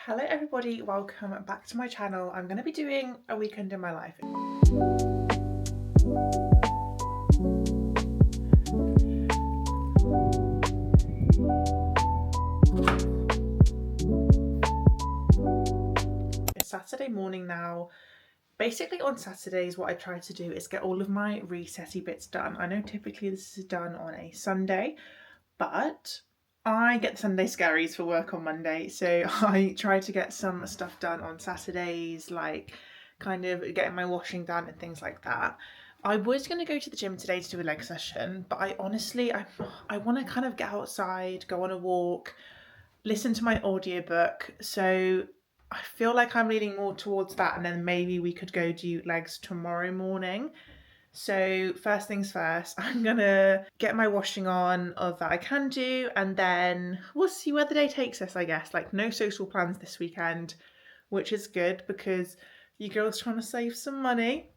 Hello everybody, welcome back to my channel. I'm going to be doing a weekend in my life. It's Saturday morning now. Basically on Saturdays what I try to do is get all of my resetty bits done. I know typically this is done on a Sunday, but I get the Sunday scaries for work on Monday, so I try to get some stuff done on Saturdays, like kind of getting my washing done and things like that. I was going to go to the gym today to do a leg session, but I want to kind of get outside, go on a walk, listen to my audiobook, so I feel like I'm leaning more towards that, and then maybe we could go do legs tomorrow morning. So first things first, I'm gonna get my washing on of that I can do, and then we'll see where the day takes us, I guess. Like, no social plans this weekend, which is good because you girls trying to save some money.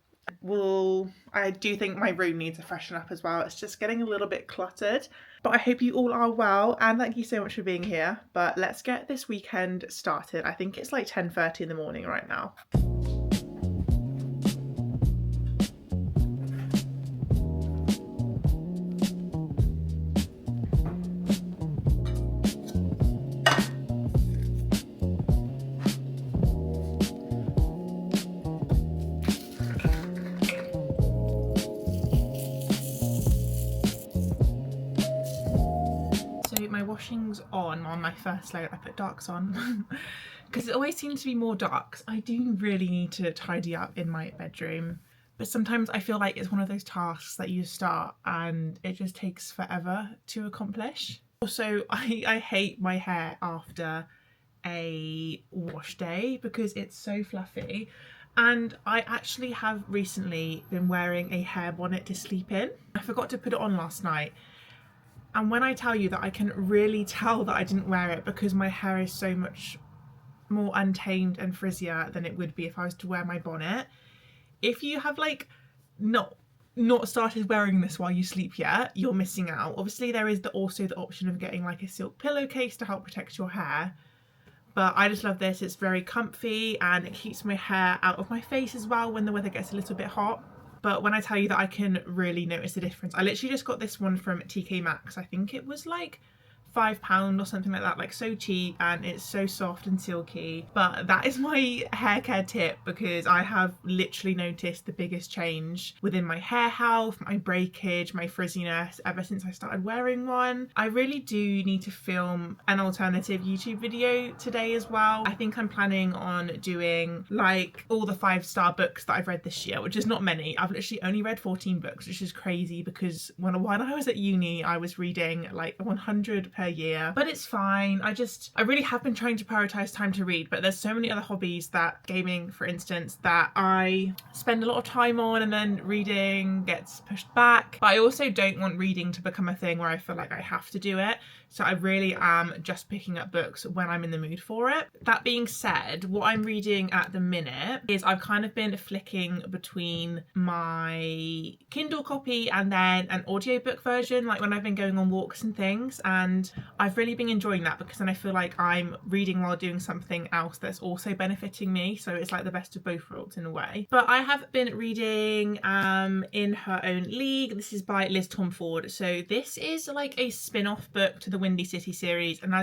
I do think my room needs a freshen up as well. It's just getting a little bit cluttered. But I hope you all are well, and thank you so much for being here. But let's get this weekend started. I think it's like 10:30 in the morning right now. My washing's on my first load. I put darks on because it always seems to be more darks. I do really need to tidy up in my bedroom, but sometimes I feel like it's one of those tasks that you start and it just takes forever to accomplish. Also, I hate my hair after a wash day because it's so fluffy, and I actually have recently been wearing a hair bonnet to sleep in. I forgot to put it on last night. And when I tell you that I can really tell that I didn't wear it because my hair is so much more untamed and frizzier than it would be if I was to wear my bonnet. If you have like not started wearing this while you sleep yet, you're missing out. Obviously there is also the option of getting like a silk pillowcase to help protect your hair. But I just love this. It's very comfy and it keeps my hair out of my face as well when the weather gets a little bit hot. But when I tell you that I can really notice the difference, I literally just got this one from TK Maxx. I think it was like £5 or something like that, like so cheap, and it's so soft and silky. But that is my hair care tip because I have literally noticed the biggest change within my hair health, my breakage, my frizziness ever since I started wearing one. I really do need to film an alternative YouTube video today as well. I think I'm planning on doing like all the 5-star books that I've read this year, which is not many. I've literally only read 14 books, which is crazy because when I was at uni, I was reading like 100 per year, but it's fine. I really have been trying to prioritize time to read, but there's so many other hobbies, that gaming for instance, that I spend a lot of time on, and then reading gets pushed back. But I also don't want reading to become a thing where I feel like I have to do it. So I really am just picking up books when I'm in the mood for it. That being said, what I'm reading at the minute is I've kind of been flicking between my Kindle copy and then an audiobook version, like when I've been going on walks and things, and I've really been enjoying that because then I feel like I'm reading while doing something else that's also benefiting me, so it's like the best of both worlds in a way. But I have been reading In Her Own League. This is by Liz Tomforde. So this is like a spin-off book to the Windy City series, and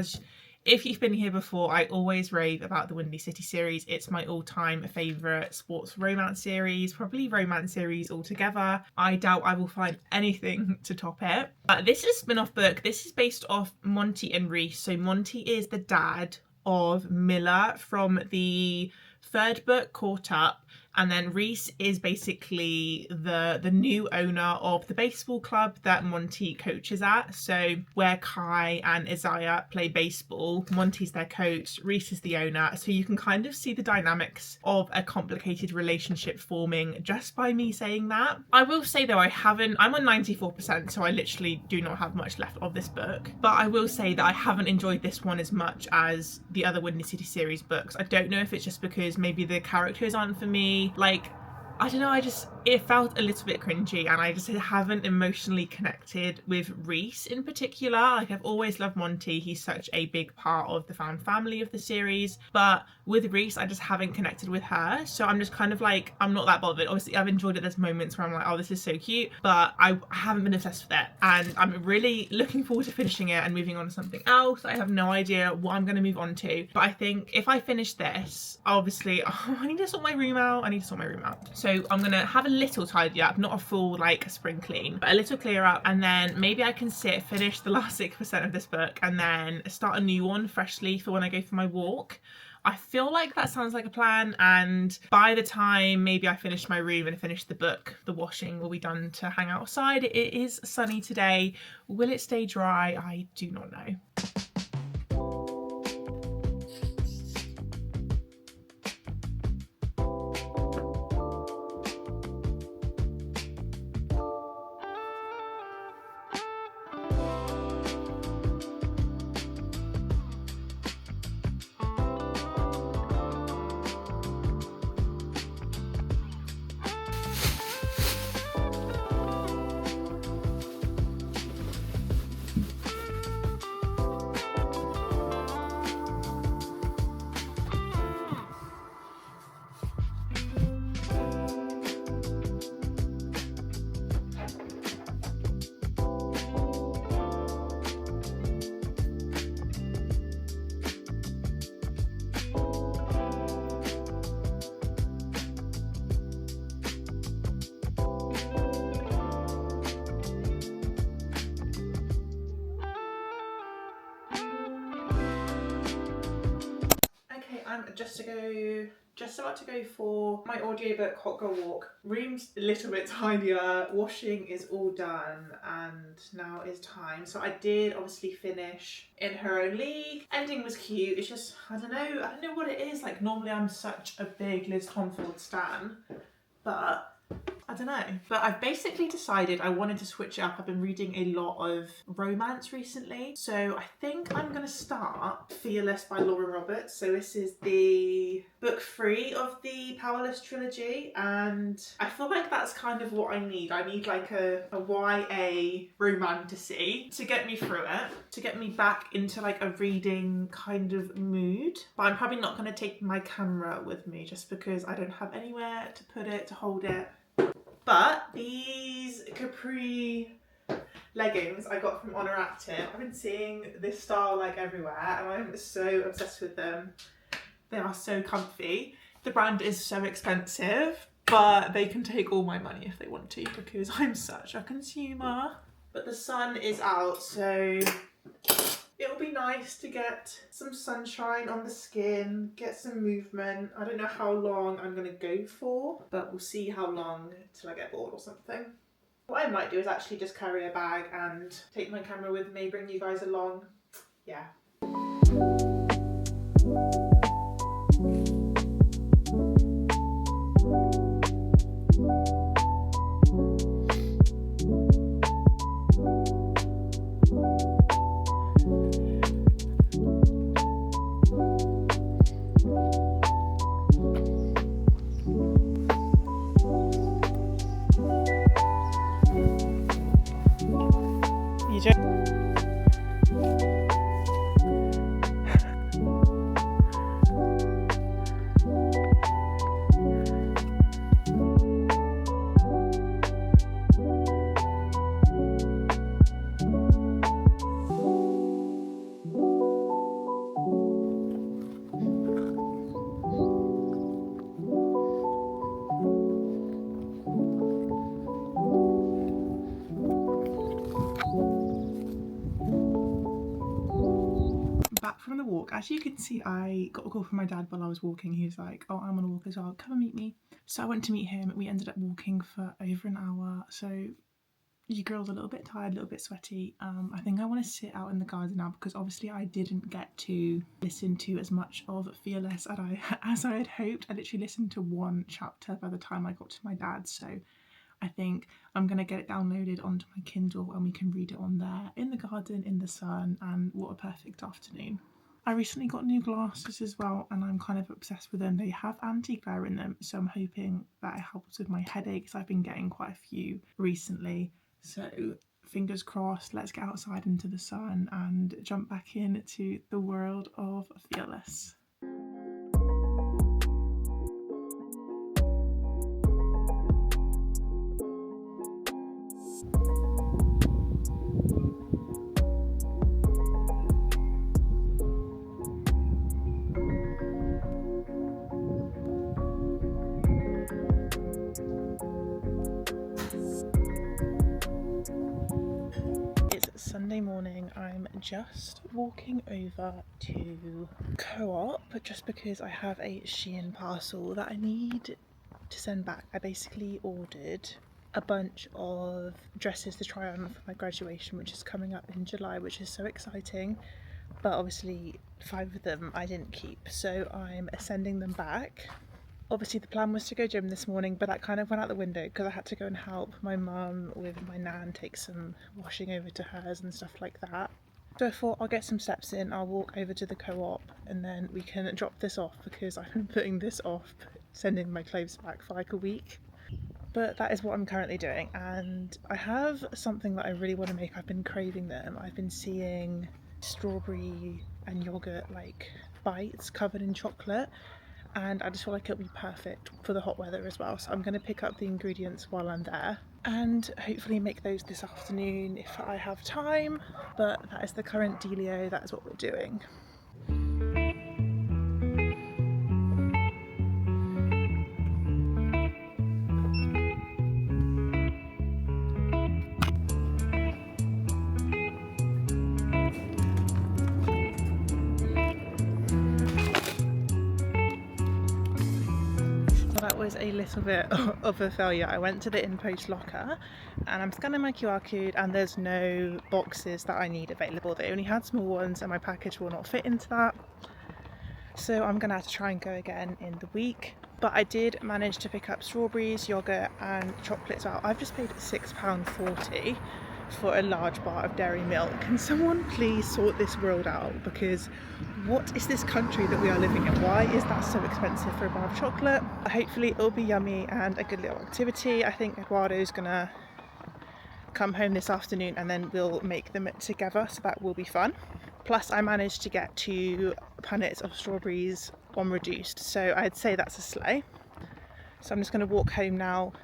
if you've been here before, I always rave about the Windy City series. It's my all-time favourite sports romance series, probably romance series altogether. I doubt I will find anything to top it. But this is a spin-off book. This is based off Monty and Reese. So Monty is the dad of Miller from the third book, Caught Up, and then Reese is basically the new owner of the baseball club that Monty coaches at. So where Kai and Isaiah play baseball, Monty's their coach, Reese is the owner. So you can kind of see the dynamics of a complicated relationship forming just by me saying that. I will say though, I'm on 94%, so I literally do not have much left of this book. But I will say that I haven't enjoyed this one as much as the other Windy City series books. I don't know if it's just because maybe the characters aren't for me. Like, I don't know, it felt a little bit cringy, and I just haven't emotionally connected with Reese in particular. Like, I've always loved Monty, he's such a big part of the found family of the series, but with Reese I just haven't connected with her, so I'm just kind of like, I'm not that bothered. Obviously I've enjoyed it, there's moments where I'm like, oh, this is so cute, but I haven't been obsessed with it, and I'm really looking forward to finishing it and moving on to something else. I have no idea what I'm going to move on to, but I think if I finish this, obviously, I need to sort my room out. So I'm gonna have a little tidy up, not a full like spring clean, but a little clear up, and then maybe I can finish the last 6% of this book and then start a new one freshly for when I go for my walk. I feel like that sounds like a plan, and by the time maybe I finish my room and finish the book, the washing will be done to hang outside. It is sunny today. Will it stay dry? I do not know. I'm just about to go for my audiobook Hot Girl Walk. Room's a little bit tidier, washing is all done, and now is time. So I did obviously finish In Her Own League. Ending was cute. It's just, I don't know what it is. Like, normally I'm such a big Liz Tomforde stan, but I don't know. But I've basically decided I wanted to switch it up. I've been reading a lot of romance recently, so I think I'm going to start Fearless by Lauren Roberts. So this is the book 3 of the Powerless trilogy, and I feel like that's kind of what I need. I need like a YA romantasy to get me through it, to get me back into like a reading kind of mood. But I'm probably not going to take my camera with me just because I don't have anywhere to put it, to hold it. But these capri leggings I got from Honor Active, I've been seeing this style like everywhere, and I'm so obsessed with them. They are so comfy. The brand is so expensive, but they can take all my money if they want to, because I'm such a consumer. But the sun is out, so it'll be nice to get some sunshine on the skin, get some movement. I don't know how long I'm going to go for, but we'll see how long till I get bored or something. What I might do is actually just carry a bag and take my camera with me, bring you guys along. Yeah. Back from the walk. As you can see, I got a call from my dad while I was walking. He was like, oh, I'm on a walk as well, come and meet me. So I went to meet him. We ended up walking for over an hour. So your girl's a little bit tired, a little bit sweaty. I think I want to sit out in the garden now, because obviously I didn't get to listen to as much of Fearless as I had hoped. I literally listened to one chapter by the time I got to my dad's, so I think I'm going to get it downloaded onto my Kindle and we can read it on there in the garden, in the sun, and what a perfect afternoon. I recently got new glasses as well, and I'm kind of obsessed with them. They have anti-glare in them, so I'm hoping that it helps with my headaches. I've been getting quite a few recently, so fingers crossed. Let's get outside into the sun and jump back into the world of Fearless. Sunday morning. I'm just walking over to Co-op just because I have a Shein parcel that I need to send back. I basically ordered a bunch of dresses to try on for my graduation, which is coming up in July, which is so exciting, but obviously 5 of them I didn't keep, so I'm sending them back. Obviously the plan was to go gym this morning, but that kind of went out the window because I had to go and help my mum with my nan, take some washing over to hers and stuff like that. So I thought I'll get some steps in, I'll walk over to the Co-op and then we can drop this off because I've been putting this off, sending my clothes back for like a week. But that is what I'm currently doing, and I have something that I really want to make. I've been craving them. I've been seeing strawberry and yogurt like bites covered in chocolate, and I just feel like it'll be perfect for the hot weather as well. So I'm going to pick up the ingredients while I'm there and hopefully make those this afternoon if I have time. But that is the current dealio, that is what we're doing. That was a little bit of a failure. I went to the in-post locker and I'm scanning my QR code and there's no boxes that I need available. They only had small ones and my package will not fit into that. So I'm gonna have to try and go again in the week. But I did manage to pick up strawberries, yogurt and chocolate as well. I've just paid £6.40 for a large bar of dairy milk. Can someone please sort this world out? Because what is this country that we are living in? Why is that so expensive for a bar of chocolate? Hopefully it'll be yummy and a good little activity. I think Eduardo's gonna come home this afternoon and then we'll make them together, so that will be fun. Plus I managed to get 2 punnets of strawberries on reduced, so I'd say that's a slay. So I'm just gonna walk home now.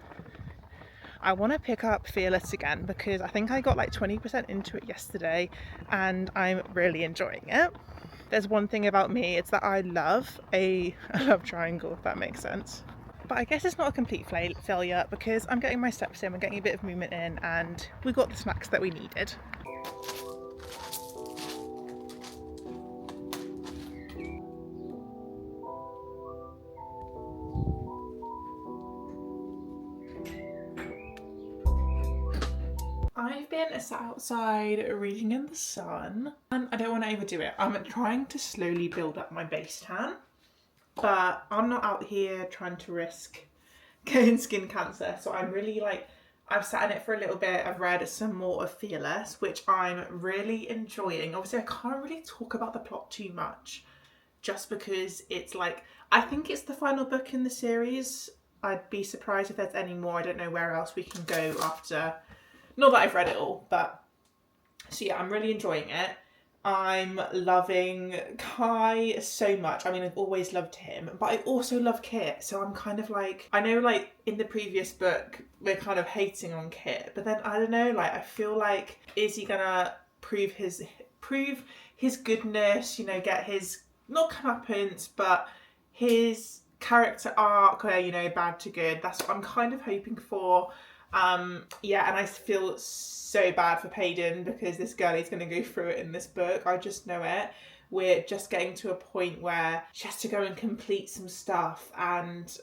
I want to pick up Fearless again because I think I got like 20% into it yesterday and I'm really enjoying it. There's one thing about me, it's that I love a love triangle, if that makes sense. But I guess it's not a complete failure because I'm getting my steps in, we're getting a bit of movement in and we got the snacks that we needed. I've been sat outside reading in the sun and I don't want to overdo it. I'm trying to slowly build up my base tan, but I'm not out here trying to risk getting skin cancer. So I'm really I've sat in it for a little bit. I've read some more of Fearless, which I'm really enjoying. Obviously I can't really talk about the plot too much just because it's I think it's the final book in the series. I'd be surprised if there's any more. I don't know where else we can go after. Not that I've read it all, but so yeah, I'm really enjoying it. I'm loving Kai so much. I mean, I've always loved him, but I also love Kit. So I'm kind of I know in the previous book, we're kind of hating on Kit, but then I don't know, I feel is he gonna prove his goodness, get his, not comeuppance, but his character arc where, bad to good. That's what I'm kind of hoping for. Yeah, and I feel so bad for Payden because this girl is going to go through it in this book. I just know it. We're just getting to a point where she has to go and complete some stuff and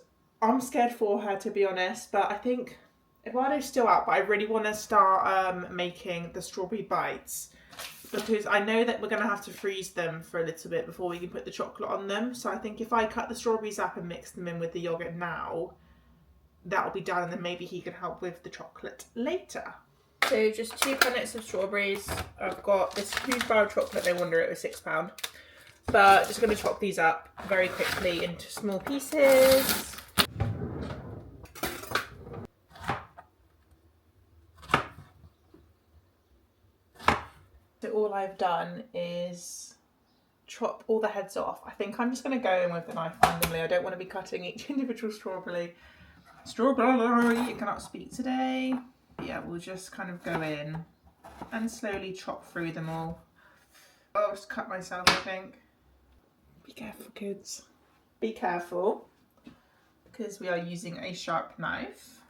I'm scared for her, to be honest, but I think Eduardo's still out, but I really want to start making the strawberry bites because I know that we're going to have to freeze them for a little bit before we can put the chocolate on them. So I think if I cut the strawberries up and mix them in with the yogurt now, that'll be done, and then maybe he can help with the chocolate later. So just 2 punnets of strawberries. I've got this huge bar of chocolate, no wonder it was £6. But just going to chop these up very quickly into small pieces. So all I've done is chop all the heads off. I think I'm just going to go in with the knife randomly. I don't want to be cutting each individual strawberry. I cannot speak today. But yeah, we'll just kind of go in and slowly chop through them all. I'll just cut myself, I think. Be careful, kids. Be careful, because we are using a sharp knife.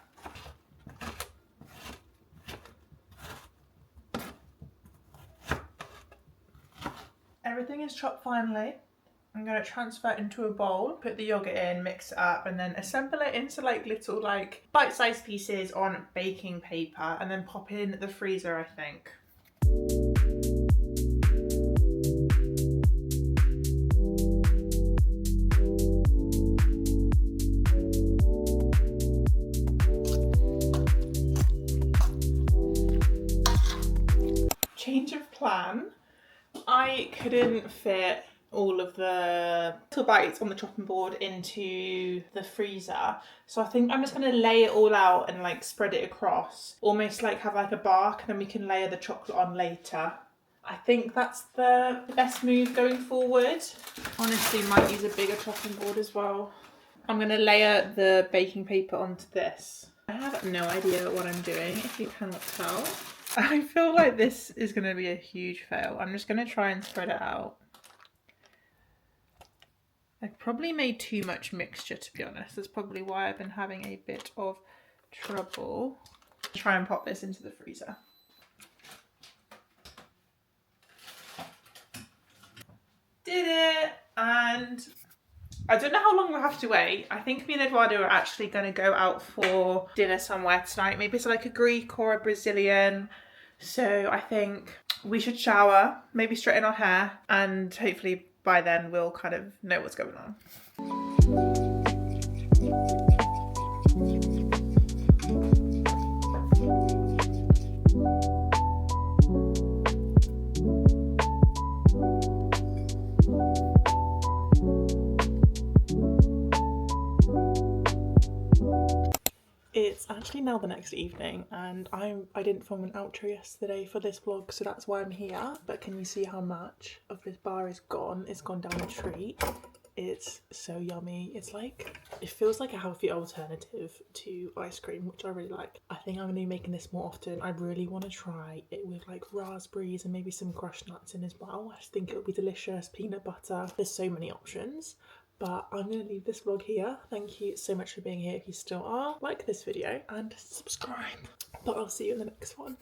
Everything is chopped finely. I'm going to transfer it into a bowl, put the yogurt in, mix it up, and then assemble it into like little like bite-sized pieces on baking paper, and then pop in the freezer, I think. Change of plan. I couldn't fit all of the little bites on the chopping board into the freezer, so I think I'm just going to lay it all out and like spread it across, almost like have like a bark, and then we can layer the chocolate on later. I think that's the best move going forward. Honestly, might use a bigger chopping board as well. I'm going to layer the baking paper onto this. I have no idea what I'm doing, if you cannot tell. I feel like this is going to be a huge fail. I'm just going to try and spread it out. I probably made too much mixture, to be honest. That's probably why I've been having a bit of trouble. Try and pop this into the freezer. Did it! And I don't know how long we'll have to wait. I think me and Eduardo are actually going to go out for dinner somewhere tonight. Maybe it's like a Greek or a Brazilian. So I think we should shower, maybe straighten our hair, and hopefully by then we'll kind of know what's going on. It's actually now the next evening, and I didn't film an outro yesterday for this vlog, so that's why I'm here. But can you see how much of this bar is gone? It's gone down a treat. It's so yummy. It's like, it feels like a healthy alternative to ice cream, which I really like. I think I'm going to be making this more often. I really want to try it with like raspberries and maybe some crushed nuts in as well. I just think it would be delicious. Peanut butter. There's so many options. But I'm going to leave this vlog here. Thank you so much for being here if you still are. Like this video and subscribe. But I'll see you in the next one.